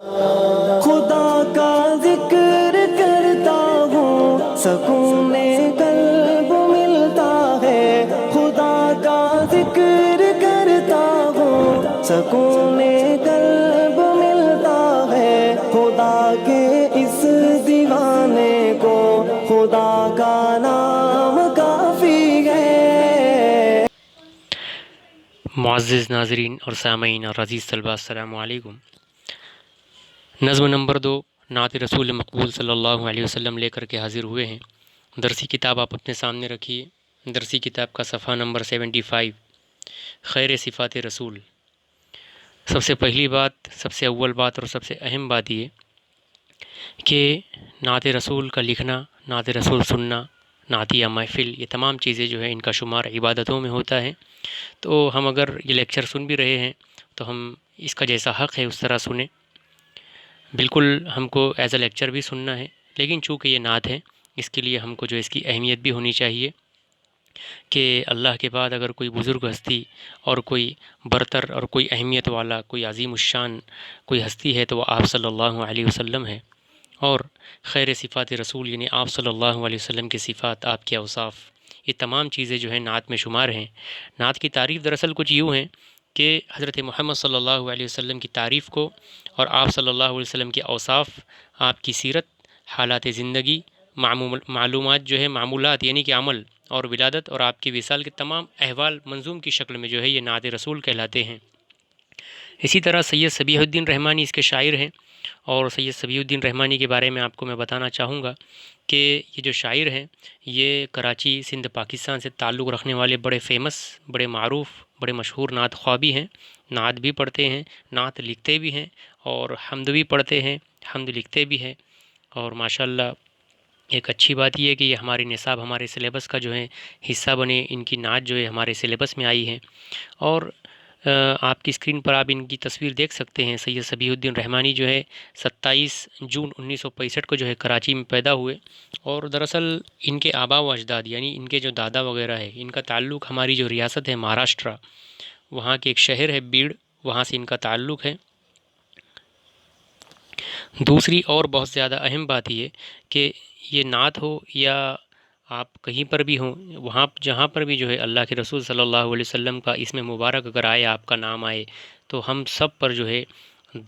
خدا کا ذکر کرتا ہوں سکون قلب ملتا ہے، خدا کا ذکر کرتا ہوں سکون قلب ملتا ہے، خدا کے اس دیوانے کو خدا کا نام کافی ہے۔ معزز ناظرین اور سامعین اور عزیز طلباء، السلام علیکم۔ نظم نمبر 2 نعت رسول مقبول صلی اللہ علیہ وسلم لے کر کے حاضر ہوئے ہیں۔ درسی کتاب آپ اپنے سامنے رکھیے۔ درسی کتاب کا صفحہ نمبر 75، خیر صفات رسول۔ سب سے پہلی بات، سب سے اول بات اور سب سے اہم بات یہ کہ نعت رسول کا لکھنا، نعت رسول سننا، نعتیہ محفل، یہ تمام چیزیں جو ہے ان کا شمار عبادتوں میں ہوتا ہے۔ تو ہم اگر یہ لیکچر سن بھی رہے ہیں تو ہم اس کا جیسا حق ہے اس طرح سنیں۔ بالکل ہم کو ایز اے لیکچر بھی سننا ہے، لیکن چونکہ یہ نعت ہے اس کے لیے ہم کو جو اس کی اہمیت بھی ہونی چاہیے کہ اللہ کے بعد اگر کوئی بزرگ ہستی اور کوئی برتر اور کوئی اہمیت والا، کوئی عظیم الشان کوئی ہستی ہے تو وہ آپ صلی اللہ علیہ وسلم ہے۔ اور خیر صفات رسول یعنی آپ صلی اللہ علیہ وسلم کی صفات، آپ کے اوصاف، یہ تمام چیزیں جو ہیں نعت میں شمار ہیں۔ نعت کی تعریف دراصل کچھ یوں ہیں کہ حضرت محمد صلی اللہ علیہ وسلم کی تعریف کو اور آپ صلی اللہ علیہ وسلم کے اوصاف، آپ کی سیرت، حالات زندگی، معلومات جو ہے، معمولات یعنی کہ عمل اور ولادت اور آپ کی وصال کے تمام احوال منظوم کی شکل میں جو ہے یہ نعت رسول کہلاتے ہیں۔ اسی طرح سید صبیح الدین رحمانی اس کے شاعر ہیں، اور سید صبیح الدین رحمانی کے بارے میں آپ کو میں بتانا چاہوں گا کہ یہ جو شاعر ہیں یہ کراچی، سندھ، پاکستان سے تعلق رکھنے والے بڑے فیمس، بڑے معروف، بڑے مشہور نعت خواہ بھی ہیں۔ نعت بھی پڑھتے ہیں، نعت لکھتے بھی ہیں، اور حمد بھی پڑھتے ہیں، حمد لکھتے بھی ہیں۔ اور ماشاءاللہ ایک اچھی بات یہ ہے کہ یہ ہمارے نصاب، ہمارے سلیبس کا جو ہے حصہ بنے، ان کی نعت جو ہے ہمارے سلیبس میں آئی ہے۔ اور آپ کی اسکرین پر آپ ان کی تصویر دیکھ سکتے ہیں۔ سید صبیح الدین رحمانی جو ہے 27 جون 1965 کو جو ہے کراچی میں پیدا ہوئے، اور دراصل ان کے آبا و اجداد یعنی ان کے جو دادا وغیرہ ہے ان کا تعلق ہماری جو ریاست ہے مہاراشٹرا، وہاں کے ایک شہر ہے بیڑ، وہاں سے ان کا تعلق ہے۔ دوسری اور بہت زیادہ اہم بات یہ کہ یہ نعت ہو یا آپ کہیں پر بھی ہوں، وہاں جہاں پر بھی جو ہے اللہ کے رسول صلی اللہ علیہ وسلم کا اسم مبارک اگر آئے، آپ کا نام آئے، تو ہم سب پر جو ہے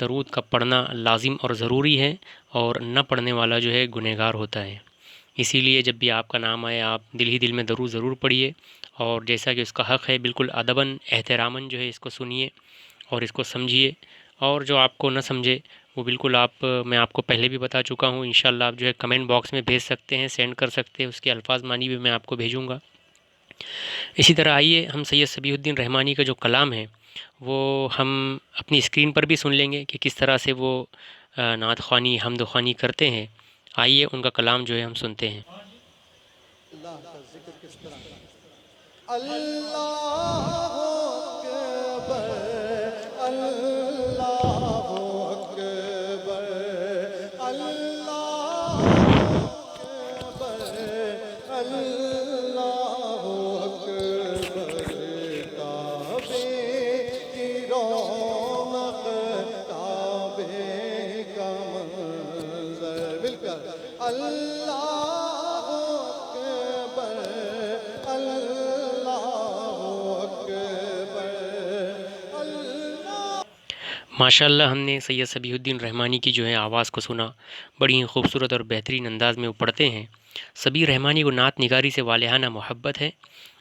درود کا پڑھنا لازم اور ضروری ہے، اور نہ پڑھنے والا جو ہے گنہگار ہوتا ہے۔ اسی لیے جب بھی آپ کا نام آئے آپ دل ہی دل میں درود ضرور پڑھیے، اور جیسا کہ اس کا حق ہے بالکل ادباً احتراماً جو ہے اس کو سنیے اور اس کو سمجھیے، اور جو آپ کو نہ سمجھے وہ بالکل میں آپ کو پہلے بھی بتا چکا ہوں، انشاءاللہ آپ جو ہے کمنٹ باکس میں بھیج سکتے ہیں، سینڈ کر سکتے ہیں، اس کے الفاظ معنی بھی میں آپ کو بھیجوں گا۔ اسی طرح آئیے ہم سید صبیح الدین رحمانی کا جو کلام ہے وہ ہم اپنی اسکرین پر بھی سن لیں گے کہ کس طرح سے وہ نعت خوانی، حمد خوانی کرتے ہیں۔ آئیے ان کا کلام جو ہے ہم سنتے ہیں۔ اللہ کا ذکر کس طرح؟ اللہ اکبر، اللہ اکبر، اللہ اکبر، اللہ اکبر، کعبے کی رونق، کعبے کا منظر، مل کر اللہ ماشاءاللہ ہم نے سید صبیح الدین رحمانی کی جو ہے آواز کو سنا، بڑی ہی خوبصورت اور بہترین انداز میں وہ پڑھتے ہیں۔ صبیح رحمانی کو نعت نگاری سے والہانہ محبت ہے،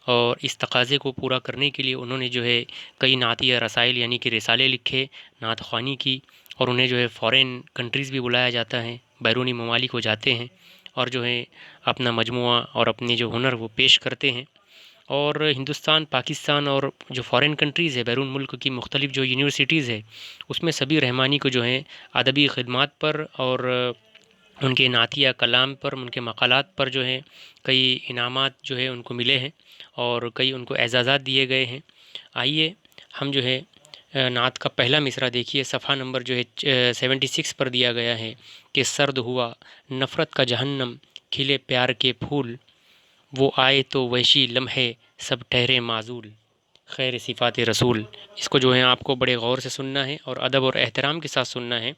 اور اس تقاضے کو پورا کرنے کے لیے انہوں نے جو ہے کئی نعتیہ رسائل یعنی کہ رسالے لکھے، نعت خوانی کی، اور انہیں جو ہے فورین کنٹریز بھی بلایا جاتا ہے، بیرونی ممالک وہ جاتے ہیں اور جو ہے اپنا مجموعہ اور اپنے جو ہنر وہ پیش کرتے ہیں۔ اور ہندوستان، پاکستان اور جو فورین کنٹریز ہے، بیرون ملک کی مختلف جو یونیورسٹیز ہے، اس میں صبیح رحمانی کو جو ہے ادبی خدمات پر اور ان کے نعتیہ کلام پر، ان کے مقالات پر جو ہے کئی انعامات جو ہے ان کو ملے ہیں، اور کئی ان کو اعزازات دیے گئے ہیں۔ آئیے ہم جو ہے نعت کا پہلا مصرع دیکھیے، صفحہ نمبر جو ہے 76 پر دیا گیا ہے کہ سرد ہوا نفرت کا جہنم، کھلے پیار کے پھول، وہ آئے تو وحشی لمحے سب ٹھہرے معزول، خیر صفات رسول۔ اس کو جو ہے آپ کو بڑے غور سے سننا ہے اور ادب اور احترام کے ساتھ سننا ہے۔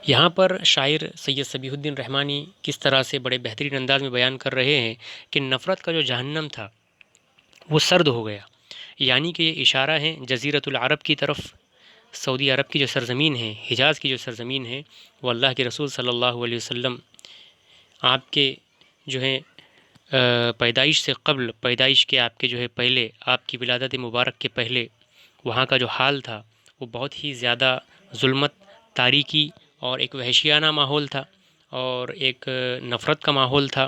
یہاں پر شاعر سید صبیح الدین رحمانی کس طرح سے بڑے بہترین انداز میں بیان کر رہے ہیں کہ نفرت کا جو جہنم تھا وہ سرد ہو گیا، یعنی کہ یہ اشارہ ہے جزیرۃ العرب کی طرف۔ سعودی عرب کی جو سرزمین ہے، حجاز کی جو سرزمین ہے، وہ اللہ کے رسول صلی اللہ علیہ وسلم آپ کے جو ہے پیدائش سے قبل، پیدائش کے آپ کے جو ہے پہلے، آپ کی ولادت مبارک کے پہلے وہاں کا جو حال تھا وہ بہت ہی زیادہ ظلمت، تاریکی اور ایک وحشیانہ ماحول تھا، اور ایک نفرت کا ماحول تھا۔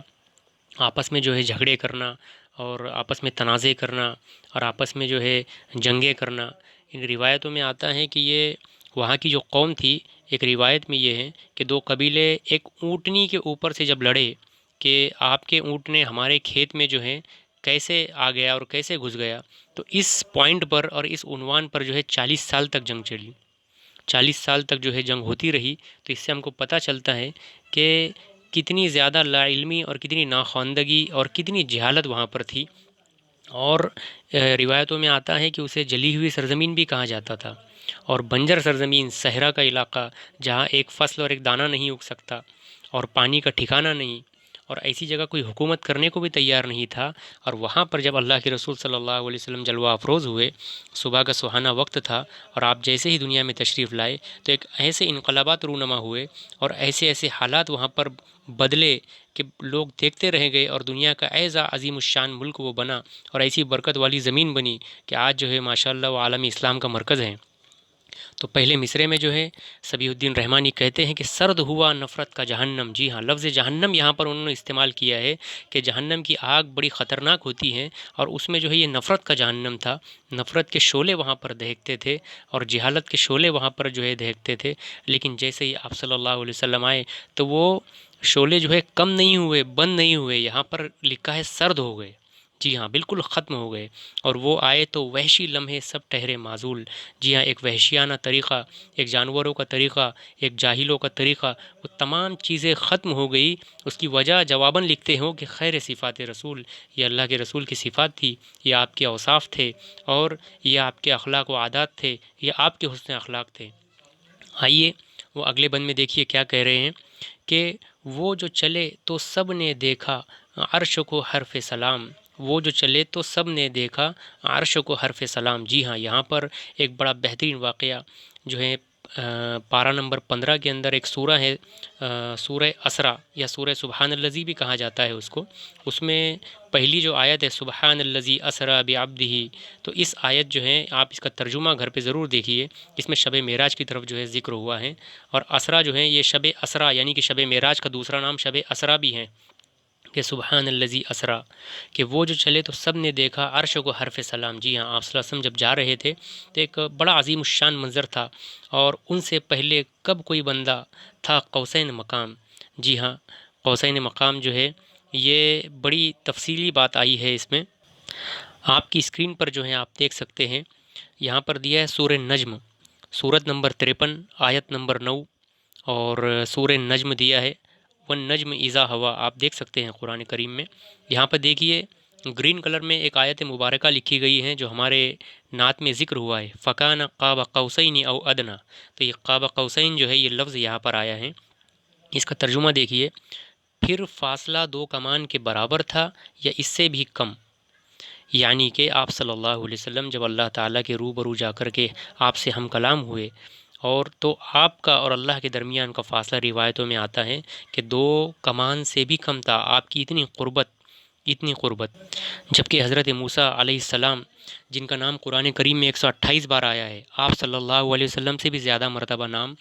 آپس میں جو ہے جھگڑے کرنا اور آپس میں تنازع کرنا اور آپس میں جو ہے جنگیں کرنا۔ ان روایتوں میں آتا ہے کہ یہ وہاں کی جو قوم تھی، ایک روایت میں یہ ہے کہ دو قبیلے ایک اونٹنی کے اوپر سے جب لڑے کہ آپ کے اونٹ نے ہمارے کھیت میں جو ہے کیسے آ گیا اور کیسے گھس گیا، تو اس پوائنٹ پر اور اس عنوان پر جو ہے 40 سال تک جنگ چلی، 40 سال تک جو ہے جنگ ہوتی رہی۔ تو اس سے ہم کو پتہ چلتا ہے کہ کتنی زیادہ لا علمی اور کتنی ناخواندگی اور کتنی جہالت وہاں پر تھی۔ اور روایتوں میں آتا ہے کہ اسے جلی ہوئی سرزمین بھی کہا جاتا تھا، اور بنجر سرزمین، صحرا کا علاقہ جہاں ایک فصل اور ایک دانہ نہیں اگ سکتا اور پانی کا ٹھکانہ نہیں، اور ایسی جگہ کوئی حکومت کرنے کو بھی تیار نہیں تھا۔ اور وہاں پر جب اللہ کے رسول صلی اللہ علیہ وسلم جلوہ افروز ہوئے، صبح کا سہانا وقت تھا، اور آپ جیسے ہی دنیا میں تشریف لائے تو ایک ایسے انقلابات رونما ہوئے اور ایسے ایسے حالات وہاں پر بدلے کہ لوگ دیکھتے رہ گئے، اور دنیا کا ایسا عظیم الشان ملک وہ بنا اور ایسی برکت والی زمین بنی کہ آج جو ہے ماشاءاللہ وہ عالمی اسلام کا مرکز ہے۔ تو پہلے مصرے میں جو ہے صبیح الدین رحمانی کہتے ہیں کہ سرد ہوا نفرت کا جہنم۔ جی ہاں، لفظ جہنم یہاں پر انہوں نے استعمال کیا ہے کہ جہنم کی آگ بڑی خطرناک ہوتی ہے، اور اس میں جو ہے یہ نفرت کا جہنم تھا۔ نفرت کے شعلے وہاں پر دہکتے تھے اور جہالت کے شعلے وہاں پر جو ہے دہکتے تھے، لیکن جیسے ہی آپ صلی اللہ علیہ وسلم آئے تو وہ شعلے جو ہے کم نہیں ہوئے، بند نہیں ہوئے، یہاں پر لکھا ہے سرد ہو گئے۔ جی ہاں، بالکل ختم ہو گئے، اور وہ آئے تو وحشی لمحے سب ٹھہرے معزول۔ جی ہاں، ایک وحشیانہ طریقہ، ایک جانوروں کا طریقہ، ایک جاہلوں کا طریقہ، وہ تمام چیزیں ختم ہو گئی۔ اس کی وجہ جواباً لکھتے ہوں کہ خیر صفات رسول، یہ اللہ کے رسول کی صفات تھی، یہ آپ کے اوصاف تھے، اور یہ آپ کے اخلاق و عادات تھے، یہ آپ کے حسن اخلاق تھے۔ آئیے وہ اگلے بند میں دیکھیے کیا کہہ رہے ہیں کہ وہ جو چلے تو سب نے دیکھا عرش کو حرف سلام، وہ جو چلے تو سب نے دیکھا عرش کو حرف سلام۔ جی ہاں، یہاں پر ایک بڑا بہترین واقعہ جو ہے پارہ نمبر 15 کے اندر ایک سورہ ہے، سورہ اسرا یا سورہ سبحان الذی بھی کہا جاتا ہے اس کو۔ اس میں پہلی جو آیت ہے سبحان الذی اسرا بعبدہ، تو اس آیت جو ہے آپ اس کا ترجمہ گھر پہ ضرور دیکھیے، اس میں شب معراج کی طرف جو ہے ذکر ہوا ہے، اور اسرا جو ہے یہ شب اسرا یعنی کہ شب معراج کا دوسرا نام شب اسرا بھی ہے، کہ سبحان الذی اسرا، کہ وہ جو چلے تو سب نے دیکھا عرش کو حرف سلام۔ جی ہاں، آپ صلی اللہ علیہ وسلم جب جا رہے تھے تو ایک بڑا عظیم الشان منظر تھا، اور ان سے پہلے کب کوئی بندہ تھا قوسین مقام۔ جی ہاں، قوسین مقام جو ہے یہ بڑی تفصیلی بات آئی ہے اس میں، آپ کی اسکرین پر جو ہے آپ دیکھ سکتے ہیں، یہاں پر دیا ہے سورہ نجم، سورت نمبر 53 آیت نمبر 9، اور سورہ نجم دیا ہے والنجم اذا ہوا، آپ دیکھ سکتے ہیں قرآن کریم میں۔ یہاں پر دیکھیے گرین کلر میں ایک آیت مبارکہ لکھی گئی ہے جو ہمارے نعت میں ذکر ہوا ہے، فکان قاب قوسین او ادنا، تو یہ قاب قوسین جو ہے یہ لفظ یہاں پر آیا ہے۔ اس کا ترجمہ دیکھیے، پھر فاصلہ 2 کمان کے برابر تھا یا اس سے بھی کم، یعنی کہ آپ صلی اللہ علیہ وسلم جب اللہ تعالیٰ کے روبرو جا کر کے آپ سے ہم کلام ہوئے، اور تو آپ کا اور اللہ کے درمیان کا فاصلہ روایتوں میں آتا ہے کہ 2 کمان سے بھی کم تھا، آپ کی اتنی قربت، اتنی قربت۔ جبکہ حضرت موسیٰ علیہ السلام جن کا نام قرآن کریم میں 128 بار آیا ہے، آپ صلی اللہ علیہ وسلم سے بھی زیادہ مرتبہ نام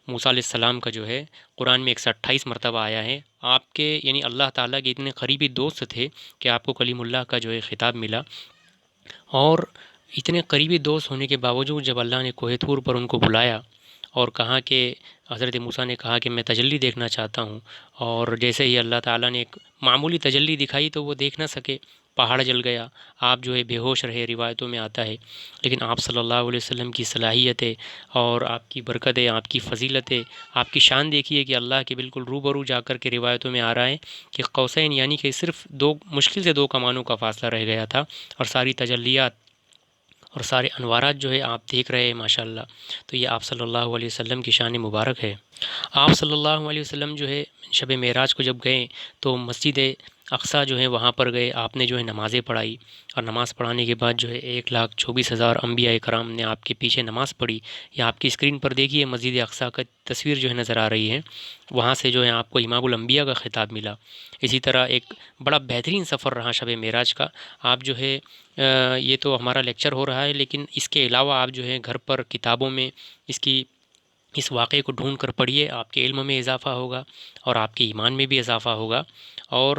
موسیٰ علیہ السلام کا جو ہے قرآن میں 128 مرتبہ آیا ہے۔ آپ کے یعنی اللہ تعالیٰ کے اتنے قریبی دوست تھے کہ آپ کو کلیم اللہ کا جو ہے خطاب ملا، اور اتنے قریبی دوست ہونے کے باوجود جب اللہ نے کوہ طور پر ان کو بلایا اور کہا کہ حضرت موسیٰ نے کہا کہ میں تجلی دیکھنا چاہتا ہوں، اور جیسے ہی اللہ تعالیٰ نے ایک معمولی تجلی دکھائی تو وہ دیکھ نہ سکے، پہاڑ جل گیا، آپ جو ہے بے ہوش رہے، روایتوں میں آتا ہے۔ لیکن آپ صلی اللہ علیہ وسلم کی صلاحیتیں اور آپ کی برکتیں، آپ کی فضیلتیں، آپ کی شان دیکھیے کہ اللہ کے بالکل روبرو جا کر کے روایتوں میں آ رہا ہے کہ قوسین یعنی کہ صرف 2 مشکل سے 2 کمانوں کا فاصلہ رہ گیا تھا، اور ساری تجلیات اور سارے انوارات جو ہے آپ دیکھ رہے ہیں ماشاءاللہ، تو یہ آپ صلی اللہ علیہ وسلم کی شان مبارک ہے۔ آپ صلی اللہ علیہ وسلم جو ہے شب معراج کو جب گئے تو مسجد اقصیٰ جو ہے وہاں پر گئے، آپ نے جو ہے نمازیں پڑھائی، اور نماز پڑھانے کے بعد جو ہے 1,24,000 انبیاء کرام نے آپ کے پیچھے نماز پڑھی۔ یہ آپ کی اسکرین پر دیکھیے مسجد اقصیٰ کا تصویر جو ہے نظر آ رہی ہے، وہاں سے جو ہے آپ کو امام الانبیاء کا خطاب ملا۔ اسی طرح ایک بڑا بہترین سفر رہا شب معراج کا۔ آپ جو ہے یہ تو ہمارا لیکچر ہو رہا ہے، لیکن اس کے علاوہ آپ جو ہے گھر پر کتابوں میں اس واقعے کو ڈھونڈ کر پڑھیے، آپ کے علم میں اضافہ ہوگا اور آپ کے ایمان میں بھی اضافہ ہوگا۔ اور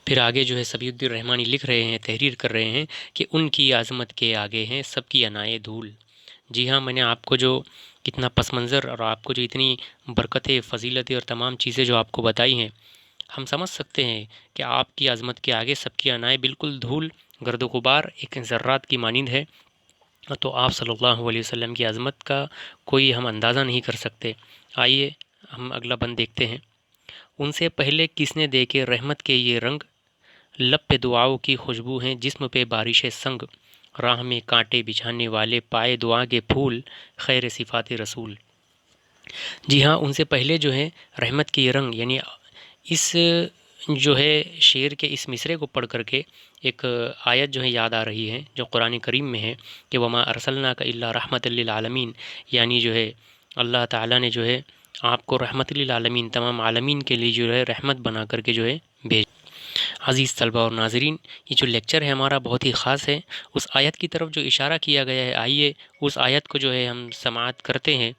پھر آگے جو ہے صفی الدین رحمانی لکھ رہے ہیں، تحریر کر رہے ہیں کہ ان کی عظمت کے آگے ہیں سب کی انائے دھول۔ جی ہاں، میں نے آپ کو جو کتنا پس منظر اور آپ کو جو اتنی برکتیں، فضیلتیں اور تمام چیزیں جو آپ کو بتائی ہیں، ہم سمجھ سکتے ہیں کہ آپ کی عظمت کے آگے سب کی انائے بالکل دھول، گرد و غبار، ایک ذرات کی مانند ہے۔ تو آپ صلی اللہ علیہ وسلم کی عظمت کا کوئی ہم اندازہ نہیں کر سکتے۔ آئیے ہم اگلا بند دیکھتے ہیں۔ ان سے پہلے کس نے دیکھے رحمت کے یہ رنگ، لب پہ دعاؤں کی خوشبو ہیں جسم پہ بارش سنگ، راہ میں کانٹے بچھانے والے پائے دعا کے پھول، خیر صفات رسول۔ جی ہاں، ان سے پہلے جو ہے رحمت کے یہ رنگ، یعنی اس جو ہے شعر کے اس مصرے کو پڑھ کر کے ایک آیت جو ہے یاد آ رہی ہے جو قرآن کریم میں ہے کہ وما ارسلناک الا رحمت للعالمین، یعنی جو ہے اللہ تعالیٰ نے جو ہے آپ کو رحمت للعالمین، تمام عالمین کے لیے جو ہے رحمت بنا کر کے جو ہے بھیج۔ عزیز طلبہ اور ناظرین، یہ جو لیکچر ہے ہمارا بہت ہی خاص ہے۔ اس آیت کی طرف جو اشارہ کیا گیا ہے، آئیے اس آیت کو جو ہے ہم سماعت کرتے ہیں،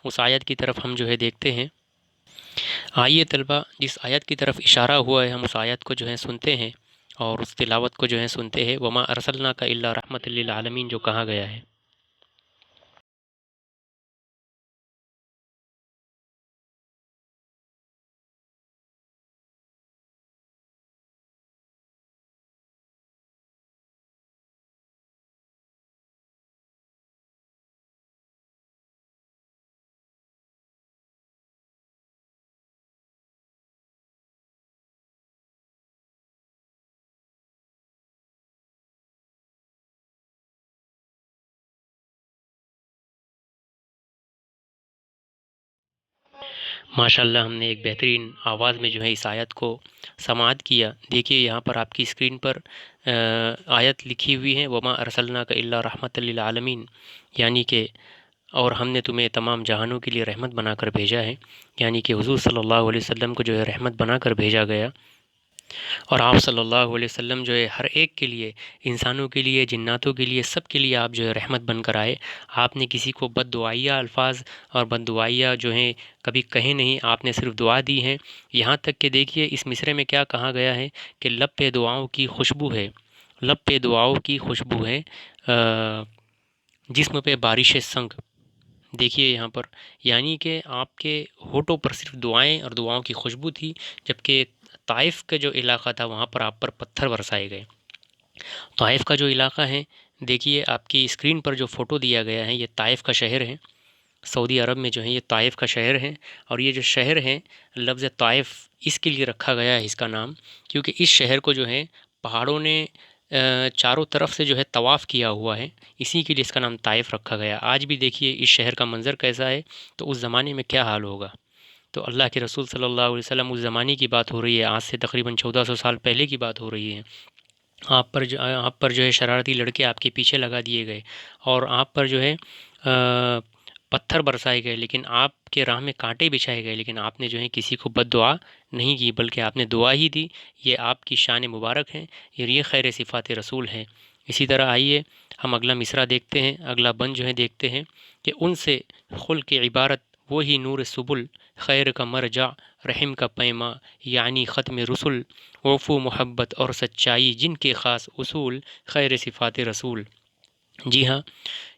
اس آیت کی طرف ہم جو ہے دیکھتے ہیں۔ آئیے طلبہ، جس آیت کی طرف اشارہ ہوا ہے ہم اس آیت کو جو ہے سنتے ہیں اور اس تلاوت کو جو ہے سنتے ہیں۔ وما ارسلناک الا رحمت للعالمین جو کہا گیا ہے۔ ماشاءاللہ، ہم نے ایک بہترین آواز میں جو ہے اس آیت کو سماعت کیا۔ دیکھیے یہاں پر آپ کی اسکرین پر آیت لکھی ہوئی ہے، وما ارسلناک الا رحمت للعالمین، یعنی کہ اور ہم نے تمہیں تمام جہانوں کے لیے رحمت بنا کر بھیجا ہے، یعنی کہ حضور صلی اللہ علیہ وسلم کو جو ہے رحمت بنا کر بھیجا گیا۔ اور آپ صلی اللہ علیہ وسلم جو ہے ہر ایک کے لیے، انسانوں کے لیے، جناتوں کے لیے، سب کے لیے آپ جو ہے رحمت بن کر آئے۔ آپ نے کسی کو بد دعائیہ الفاظ اور بد دعائیہ جو ہیں کبھی کہے نہیں، آپ نے صرف دعا دی ہے۔ یہاں تک کہ دیکھیے اس مصرے میں کیا کہا گیا ہے کہ لب پہ دعاؤں کی خوشبو ہے، لب پہ دعاؤں کی خوشبو ہے، جسم پہ بارش سنگ۔ دیکھیے یہاں پر، یعنی کہ آپ کے ہونٹوں پر صرف دعائیں اور دعاؤں کی خوشبو تھی، جبکہ طائف کا جو علاقہ تھا وہاں پر آپ پر پتھر برسائے گئے۔ طائف کا جو علاقہ ہے، دیکھیے آپ کی اسکرین پر جو فوٹو دیا گیا ہے، یہ طائف کا شہر ہے، سعودی عرب میں جو ہے یہ طائف کا شہر ہے۔ اور یہ جو شہر ہے، لفظ طائف اس کے لیے رکھا گیا ہے اس کا نام، کیونکہ اس شہر کو جو ہے پہاڑوں نے چاروں طرف سے جو ہے طواف کیا ہوا ہے، اسی کے لیے اس کا نام طائف رکھا گیا۔ آج بھی دیکھیے اس شہر کا منظر کیسا ہے، تو اس زمانے میں کیا حال ہوگا۔ تو اللہ کے رسول صلی اللہ علیہ وسلم، اس زمانے کی بات ہو رہی ہے، آج سے تقریباً 1400 سال پہلے کی بات ہو رہی ہے۔ آپ پر جو ہے شرارتی لڑکے آپ کے پیچھے لگا دیے گئے اور آپ پر جو ہے پتھر برسائے گئے، لیکن آپ کے راہ میں کانٹے بچھائے گئے، لیکن آپ نے جو ہے کسی کو بد دعا نہیں کی، بلکہ آپ نے دعا ہی دی۔ یہ آپ کی شان مبارک ہے، یہ خیر صفات رسول ہے۔ اسی طرح آئیے ہم اگلا مصرع دیکھتے ہیں، اگلا بند جو ہے دیکھتے ہیں کہ ان سے خلق عبارت وہی نور سبل، خیر کا مرجع رحم کا پیما، یعنی ختم رسول، وفو محبت اور سچائی جن کے خاص اصول، خیر صفات رسول۔ جی ہاں،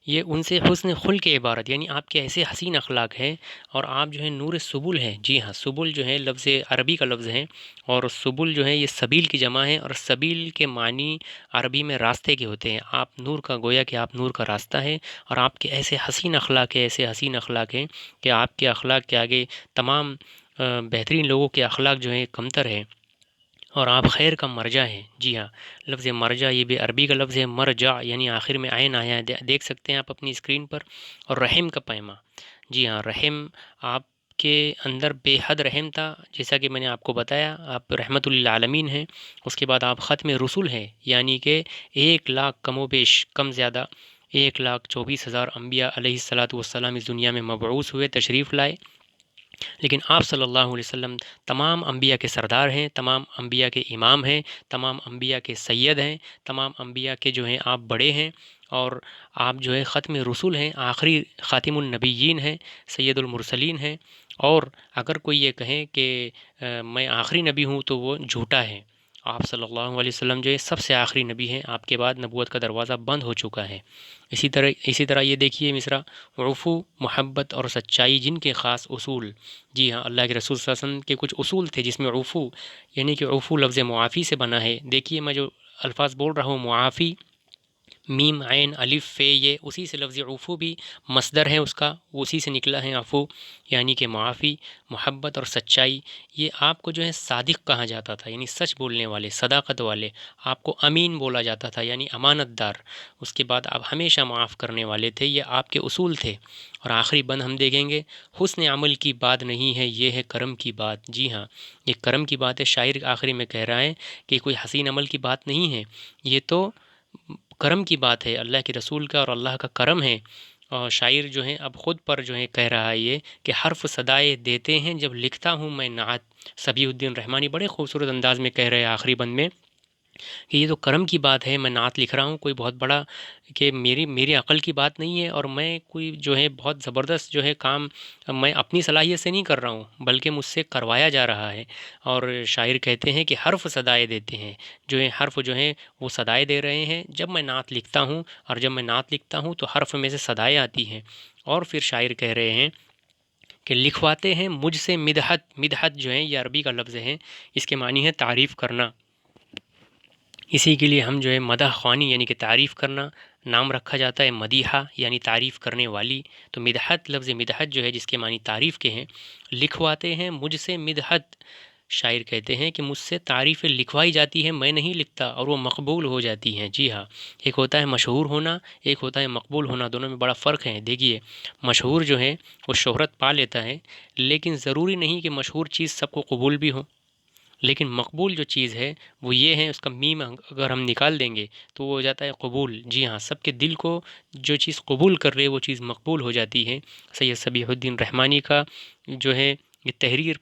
یہ ان سے حسن خلق عبارت، یعنی آپ کے ایسے حسین اخلاق ہیں اور آپ جو ہے نور سبل ہیں۔ جی ہاں، سبل جو ہے لفظ عربی کا لفظ ہے، اور سبل جو ہے یہ سبیل کی جمع ہے، اور سبیل کے معنی عربی میں راستے کے ہوتے ہیں۔ آپ نور کا، گویا کہ آپ نور کا راستہ ہے، اور آپ کے ایسے حسین اخلاق ہیں، ایسے حسین اخلاق ہیں کہ آپ کے اخلاق کے آگے تمام بہترین لوگوں کے اخلاق جو ہیں کمتر ہیں۔ اور آپ خیر کا مرجع ہے۔ جی ہاں، لفظ مرجع یہ بھی عربی کا لفظ ہے، مرجع یعنی آخر میں عین آیا ہے، دیکھ سکتے ہیں آپ اپنی اسکرین پر۔ اور رحم کا پیما، جی ہاں، رحم آپ کے اندر بے حد رحم تھا، جیسا کہ میں نے آپ کو بتایا، آپ رحمت للعالمین ہیں۔ اس کے بعد آپ ختم رسول ہیں، یعنی کہ 1,00,000 کم و بیش کم زیادہ 1,24,000 انبیاء علیہ الصلاۃ والسلام اس دنیا میں مبعوث ہوئے، تشریف لائے، لیکن آپ صلی اللہ علیہ وسلم تمام انبیاء کے سردار ہیں، تمام انبیاء کے امام ہیں، تمام انبیاء کے سید ہیں، تمام انبیاء کے جو ہیں آپ بڑے ہیں، اور آپ جو ہے ختم رسول ہیں، آخری خاتم النبیین ہیں، سید المرسلین ہیں۔ اور اگر کوئی یہ کہیں کہ میں آخری نبی ہوں تو وہ جھوٹا ہے۔ آپ صلی اللہ علیہ وسلم جو ہے سب سے آخری نبی ہیں، آپ کے بعد نبوت کا دروازہ بند ہو چکا ہے۔ اسی طرح یہ دیکھیے مصرع، عفو، محبت اور سچائی جن کے خاص اصول۔ جی ہاں، اللہ کے رسول صلی اللہ علیہ وسلم کے کچھ اصول تھے جس میں عفو، یعنی کہ عفو لفظ معافی سے بنا ہے۔ دیکھیے میں جو الفاظ بول رہا ہوں، معافی، میم عین الف فے، یہ اسی سے لفظ عفو بھی مصدر ہے اس کا، اسی سے نکلا ہے عفو، یعنی کہ معافی، محبت اور سچائی۔ یہ آپ کو جو ہے صادق کہا جاتا تھا، یعنی سچ بولنے والے، صداقت والے۔ آپ کو امین بولا جاتا تھا، یعنی امانت دار۔ اس کے بعد آپ ہمیشہ معاف کرنے والے تھے، یہ آپ کے اصول تھے۔ اور آخری بند ہم دیکھیں گے، حسن عمل کی بات نہیں ہے، یہ ہے کرم کی بات۔ جی ہاں، یہ کرم کی بات ہے۔ شاعر آخری میں کہہ رہا ہے کہ کوئی حسین عمل کی بات نہیں ہے، یہ تو کرم کی بات ہے، اللہ کے رسول کا اور اللہ کا کرم ہے۔ اور شاعر جو ہیں اب خود پر جو ہے کہہ رہا ہے یہ کہ حرف صدائے دیتے ہیں جب لکھتا ہوں میں نعت۔ صبیح الدین رحمانی بڑے خوبصورت انداز میں کہہ رہے ہیں آخری بند میں کہ یہ تو کرم کی بات ہے، میں نعت لکھ رہا ہوں، کوئی بہت بڑا کہ میری عقل کی بات نہیں ہے، اور میں کوئی جو ہے بہت زبردست جو ہے کام میں اپنی صلاحیت سے نہیں کر رہا ہوں، بلکہ مجھ سے کروایا جا رہا ہے۔ اور شاعر کہتے ہیں کہ حرف صدائے دیتے ہیں، جو ہے حرف جو ہیں وہ صدائے دے رہے ہیں جب میں نعت لکھتا ہوں، اور جب میں نعت لکھتا ہوں تو حرف میں سے صدائے آتی ہیں۔ اور پھر شاعر کہہ رہے ہیں کہ لکھواتے ہیں مجھ سے مدحت۔ مدحت جو ہے یہ عربی کا لفظ ہے، اس کے معنی ہے تعریف کرنا۔ اسی کے لیے ہم جو ہے مدح خوانی یعنی کہ تعریف کرنا نام رکھا جاتا ہے، مدیحہ یعنی تعریف کرنے والی۔ تو مدحت، لفظ مدحت جو ہے جس کے معنی تعریف کے ہیں، لکھواتے ہیں مجھ سے مدحت۔ شاعر کہتے ہیں کہ مجھ سے تعریفیں لکھوائی جاتی ہیں، میں نہیں لکھتا، اور وہ مقبول ہو جاتی ہیں۔ جی ہاں، ایک ہوتا ہے مشہور ہونا، ایک ہوتا ہے مقبول ہونا، دونوں میں بڑا فرق ہے۔ دیکھیے مشہور جو ہے وہ شہرت پا لیتا ہے، لیکن ضروری نہیں کہ مشہور چیز سب کو قبول بھی ہو۔ لیکن مقبول جو چیز ہے وہ یہ ہے، اس کا میم اگر ہم نکال دیں گے تو وہ ہو جاتا ہے قبول۔ جی ہاں، سب کے دل کو جو چیز قبول کر رہے وہ چیز مقبول ہو جاتی ہے۔ سید صبیح الدین رحمانی کا جو ہے یہ تحریر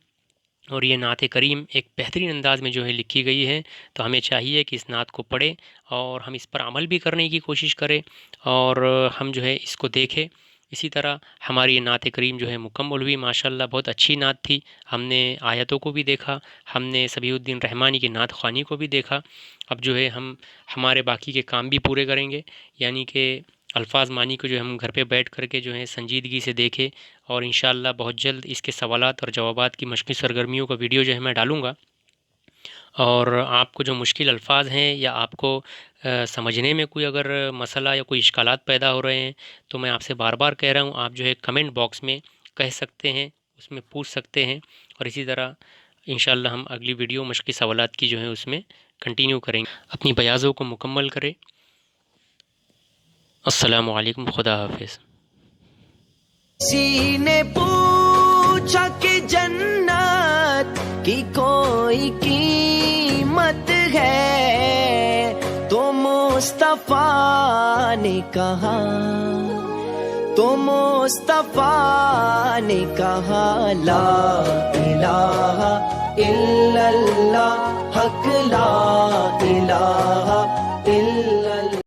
اور یہ نعت کریم ایک بہترین انداز میں جو ہے لکھی گئی ہے، تو ہمیں چاہیے کہ اس نعت کو پڑھیں اور ہم اس پر عمل بھی کرنے کی کوشش کریں، اور ہم جو ہے اس کو دیکھیں۔ اسی طرح ہماری یہ نعت کریم جو ہے مکمل ہوئی، ماشاءاللہ بہت اچھی نعت تھی۔ ہم نے آیتوں کو بھی دیکھا، ہم نے صبیح الدین رحمانی کی نعت خوانی کو بھی دیکھا۔ اب جو ہے ہم ہمارے باقی کے کام بھی پورے کریں گے، یعنی کہ الفاظ معنی کو جو ہم گھر پہ بیٹھ کر کے جو ہے سنجیدگی سے دیکھیں، اور انشاءاللہ بہت جلد اس کے سوالات اور جوابات کی مشقی سرگرمیوں کا ویڈیو جو ہے میں ڈالوں گا۔ اور آپ کو جو مشکل الفاظ ہیں یا آپ کو سمجھنے میں کوئی اگر مسئلہ یا کوئی اشکالات پیدا ہو رہے ہیں تو میں آپ سے بار بار کہہ رہا ہوں، آپ جو ہے کمنٹ باکس میں کہہ سکتے ہیں، اس میں پوچھ سکتے ہیں، اور اسی طرح انشاءاللہ ہم اگلی ویڈیو مشقی سوالات کی جو ہے اس میں کنٹینیو کریں گے۔ اپنی بیاضوں کو مکمل کریں۔ السلام علیکم، خدا حافظ۔ کسی نے پوچھا کہ جنت کی کوئی قیمت ہے تو مصطفیٰ نے کہا، تو مصطفیٰ نے کہا لا الہ الا اللہ، حق لا